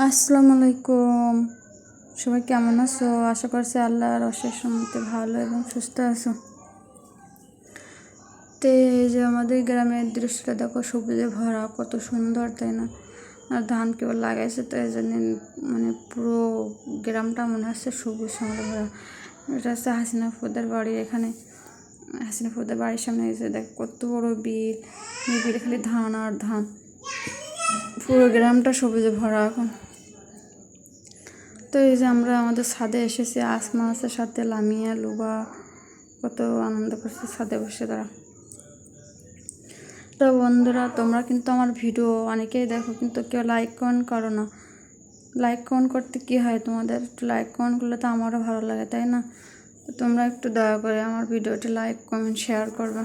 আসসালামু আলাইকুম। সবাই কেমন আছো? আশা করছি আল্লাহর অশেষ রহমতে ভালো এবং সুস্থ আছো। তো এই যে আমাদের গ্রামের দৃশ্যটা দেখো, সবুজে ভরা, কত সুন্দর, তাই না? আর ধান কেবল লাগাইছে, তো এই জন্য পুরো গ্রামটা মনে হচ্ছে সবুজ শ্যামলে ভরা। এটা হচ্ছে হাসিনা ফুদের বাড়ি। এখানে হাসিনা ফুদের বাড়ির সামনে এসে দেখ কত বড় বিল, বিলে খালি ধান আর ধান, পুরো গ্রামটা সবুজে ভরা এখন। তো এই যে আমরা আমাদের ছাদে এসেছি, আসমা আছে সাথে, লামিয়া, লুবা, কত আনন্দ করছে ছাদে বসে তারা। তো বন্ধুরা, তোমরা কিন্তু আমার ভিডিও অনেকেই দেখো, কিন্তু কেউ লাইক কমেন্ট করো না। লাইক কমেন্ট করতে কী হয়, তোমাদের একটু লাইক কমেন্ট করলে তো আমারও ভালো লাগে, তাই না? তো তোমরা একটু দয়া করে আমার ভিডিওটি লাইক কমেন্ট শেয়ার করবে।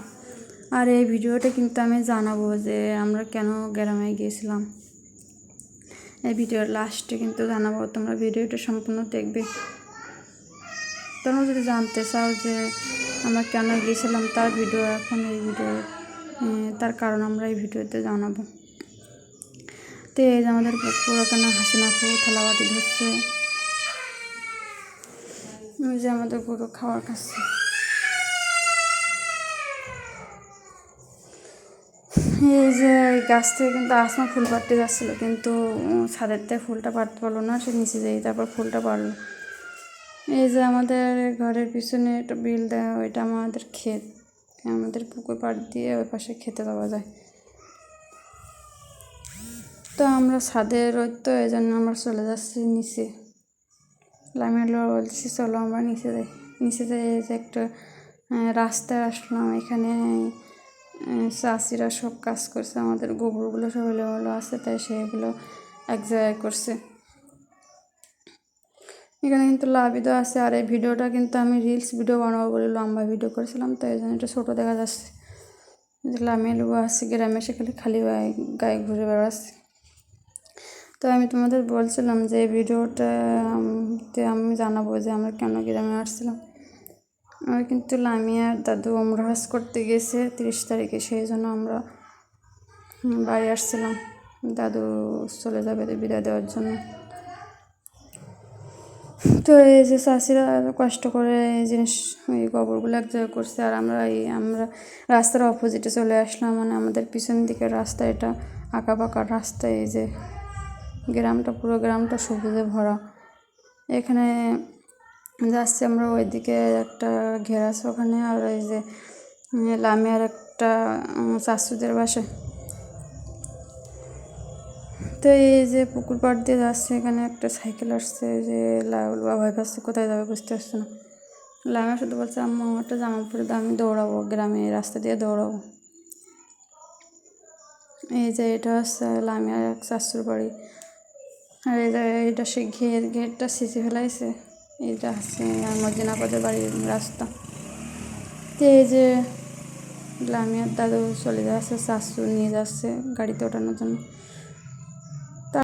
আর এই ভিডিওটা কিন্তু আমি জানাবো যে আমরা কেন গ্রামে গিয়েছিলাম। এই ভিডিওর লাস্টে কিন্তু জানাবো, তোমরা ভিডিওটা সম্পূর্ণ দেখবে। তোমরা যদি জানতে চাও যে আমরা কেন গিয়েছিলাম তার ভিডিও, এখন এই ভিডিও তার কারণ আমরা এই ভিডিওতে জানাবো। তো এই যে আমাদের পুরো কেন হাসিনা আপু থালাবাটি ধরছে, ওই যে আমাদের পুরো খাওয়ার খাচ্ছে। এই যে এই গাছ থেকে কিন্তু আসমা ফুল পাড়তে যাচ্ছিলো, কিন্তু ছাদের থেকে ফুলটা পাড়তে পারলো না, সে নিচে যাই তারপর ফুলটা পারলো। এই যে আমাদের ঘরের পিছনে একটা বিল দেওয়া, ওইটা আমাদের ক্ষেত। আমাদের পুকুর পাড় দিয়ে ওই পাশে খেতে যাওয়া যায়। তো আমরা ছাদে রোদ, তো এই জন্য আমরা চলে যাচ্ছি নিচে। লামিয়া বলছি চলো আমরা নিচে যাই। নিচে যাই, এই যে একটা রাস্তায় আসলাম। এখানে চাষিরা সব কাজ করছে, আমাদের গোবরগুলো সব এলোমেলো আছে, তাই সেগুলো এক জায়গায় করছে। এখানে কিন্তু লাভিদও আছে। আর এই ভিডিওটা কিন্তু আমি রিলস ভিডিও বানাবো বলে লম্বা ভিডিও করেছিলাম, তো এই জন্য এটা ছোটো দেখা যাচ্ছে। লামিয়া লুবা আছে গ্রামে, সেখানে খালি গায়ে ঘুরে বেড়াচ্ছে। তো আমি তোমাদের বলছিলাম যে এই ভিডিওটাতে আমি জানাবো যে আমরা কেন গ্রামে আসছিলাম। আমরা কিন্তু লামিয়ার দাদু ওমরা হজ করতে গেছে 30 তারিখে, সেই জন্য আমরা বাড়ি আসছিলাম দাদু চলে যাবে বিদায় দেওয়ার জন্য। তো এই যে চাষিরা কষ্ট করে এই জিনিস, ওই গোবরগুলো এক জায়গায় করছে। আর আমরা রাস্তার অপোজিটে চলে আসলাম, আমাদের পিছন দিকের রাস্তা, এটা আঁকা পাকা রাস্তা। এই যে গ্রামটা, পুরো গ্রামটা সবুজে ভরা। এখানে যাচ্ছি আমরা, ওইদিকে একটা ঘের আছে ওখানে। আর এই যে লামিয়ার একটা শাশুদের বাসা। তো এই যে পুকুর পাড় দিয়ে যাচ্ছে, এখানে একটা সাইকেল আসছে, যে ভয় পাচ্ছে কোথায় যাবে বুঝতে পারছে না। লামিয়া শুধু বলছে আম্মু আমারটা জামা পরে দাও, আমি দৌড়াবো, গ্রামে রাস্তা দিয়ে দৌড়াবো। এই যে এটা হচ্ছে লামিয়ার এক শাশুর বাড়ি। আর এটা সে ঘেরটা ছিঁচে ফেলাইছে। এইটা হচ্ছে মর্জিনাপদের বাড়ির রাস্তা। তো এই যে লামিয়ার দাদু চলে যাচ্ছে, শাশু নিয়ে যাচ্ছে গাড়িতে ওঠানোর জন্য।